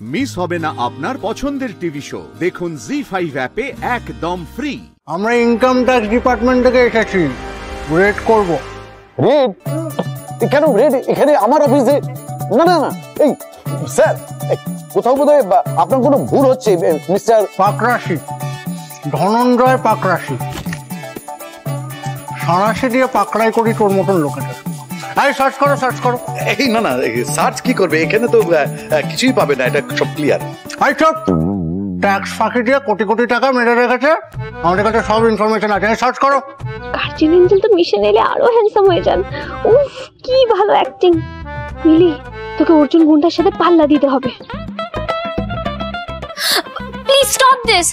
Miss হবে না আপনার পছন্দের টিভি শো। দেখুন জি5 অ্যাপে একদম ফ্রি। আমরা ইনকাম ট্যাক্স ডিপার্টমেন্ট থেকে এসেছি, রেড করব। রেড? কেন রেড এখানে আমার অফিসে? না না না, এই স্যার কোথাও বোধহয় আপনার কোনো ভুল হচ্ছে মিস্টার পাকরাশি, ধনঞ্জয় পাকরাশি। সাঁড়াশি দিয়ে পাকড়াই করি তোর মতন লোকেদের। আরে সার্চ করো, সার্চ করো। এই না না, সার্চ কি করবে? এখানে তো কিছুই পাবে না, এটা সব ক্লিয়ার। আরে চুপ, ট্যাক্স ফাঁকি দিয়ে কোটি কোটি টাকা মেরে রেখেছে, আমাদের কাছে সব ইনফরমেশন আছে। সার্চ করো। কার্জন এঞ্জেল তো মিশন এলে আরো হ্যান্ডসাম হয়ে যান। উফ কি ভালো অ্যাক্টিং। মিলি, তোকে অর্জুন গুন্ডার সাথে পাল্লা দিতে হবে। Please stop this.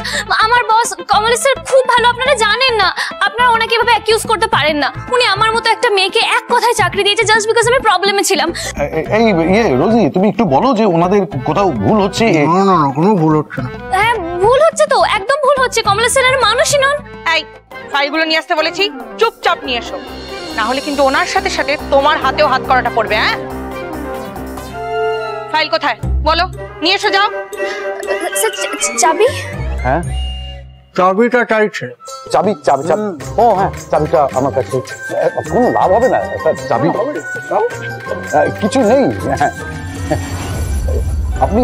আমার বস কমল স্যার খুব ভালো, আপনারা জানেন না। আপনারা ওনাকে এভাবে অ্যাকিউজ করতে পারেন না। উনি আমার মতো একটা মেয়েকে এক কথায় চাকরি দিয়েছে জাস্ট বিকজ আমি প্রবলেমে ছিলাম। এই রোজি, তুমি একটু বলো যে ওনাদের কোথাও ভুল হচ্ছে। না না না, কোনো ভুল হচ্ছে না। হ্যাঁ ভুল হচ্ছে তো, একদম ভুল হচ্ছে। কমল স্যার মানুষই নন। এই ফাইলগুলো নিয়ে আসতে বলেছি, চুপচাপ নিয়ে এসো, না হলে কিন্তু ওনার সাথে সাথে তোমার হাতেও হাত করাটা পড়বে। হ্যাঁ, ফাইল কোথায় বলো, নিয়ে এসো যাও। চাবি? হ্যাঁ চাবিটা চাইছে। চাবি চাবি চাবি, ও হ্যাঁ চাবিটা আমার কাছে। কোনো লাভ হবে না স্যার, চাবি কিছু নেই। আপনি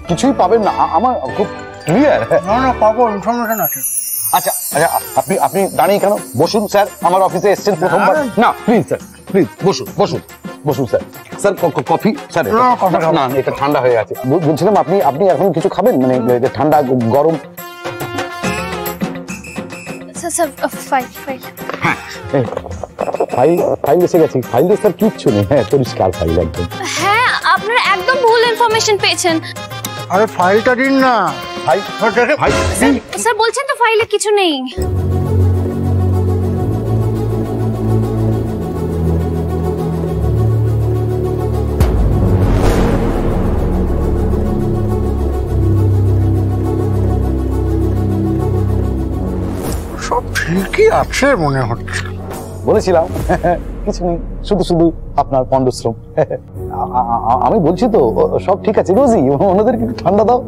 কিছুই পাবেন না, আমার খুব ক্লিয়ার। না না, পাবো, ইনফরমেশন আছে। আচ্ছা আচ্ছা, আপনি আপনি দাঁড়িয়ে কেন? বসুন স্যার, আমার অফিসে এসেছেন প্রথমবার। না প্লিজ স্যার, প্লিজ বসুন বসুন বসুন স্যার। Sir coffee? স্যার না, এটা ঠান্ডা হয়ে আছে। বলছিলাম আপনি আপনি এখন কিছু খাবেন, মানে ঠান্ডা গরম? ফাইল ফাইল ফাইল এসে গেছি। ফাইল স্যার কিচ্ছু নেই, হ্যাঁ পরিষ্কার ফাইল একদম। হ্যাঁ আপনারা একদম ভুল ইনফরমেশন পেয়েছেন। আরে ফাইলটা দিন না। ফাইল স্যার বলছেন তো ফাইলে কিছু নেই। সব ঠিকই আছে মনে হচ্ছে। বলেছিলাম কিছু নেই, শুধু শুধু আপনার পণ্ডশ্রম। আমি বলছি তো সব ঠিক আছে। রোজি, ওনাদের একটু ঠান্ডা দাও।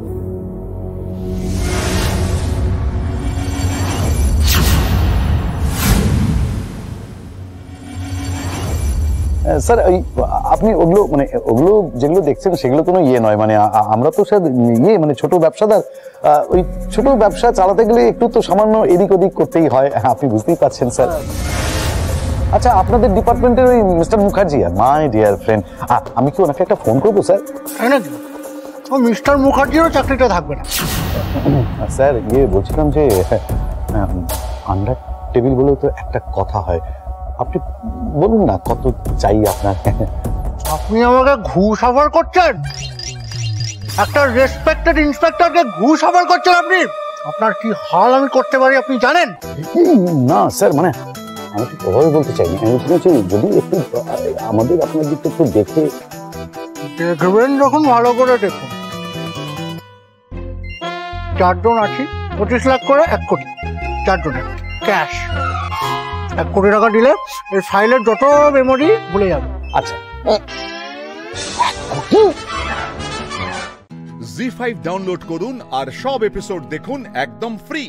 স্যার ওই আপনি ওগুলো মানে ওগুলো যেগুলো দেখছেন সেগুলো কোনো ইয়ে নয়, মানে আমরা তো স্যার ইয়ে মানে ছোট ব্যবসাদার। ওই ছোট ব্যবসা চালাতে গেলে একটু তো সামান্য এদিক ওদিক করতেই হয়, আপনি বুঝতেই পারছেন স্যার। আচ্ছা, আপনাদের ডিপার্টমেন্টের ওই mister Mukherjee, my dear friend, আমি কি ওনাকে একটা ফোন করবো স্যার? তাই নাকি? ও মিস্টার মুখার্জিরও চাকরিটা থাকবে না স্যার। ইয়ে বলছিলাম যে আন্ডার টেবিল বলেও তো একটা কথা হয়, আপনি বলুন না কত চাই আপনার। আপনি আমাকে ঘুষ অফার করছেন? একটা রেসপেক্টেড ইন্সপেক্টরকে ঘুষ অফার করছেন আপনি? আপনার কি হাল আমি করতে পারি আপনি জানেন? না স্যার, মানে আমি ঠিক ওভাবে বলতে চাইনি। আমি বলছি যদি একটু আমাদের আপনার দিকটা একটু দেখে দেখবেন, যখন ভালো করে দেখুন। 4 জন আছি, 25 লাখ করে 1 কোটি, 4 জনের ক্যাশ। 1 কোটি টাকা দিলে এই ফাইলের যত মেমোরি ভুলে যাবে। আচ্ছা, জি5 ডাউনলোড করুন আর সব এপিসোড দেখুন একদম ফ্রি।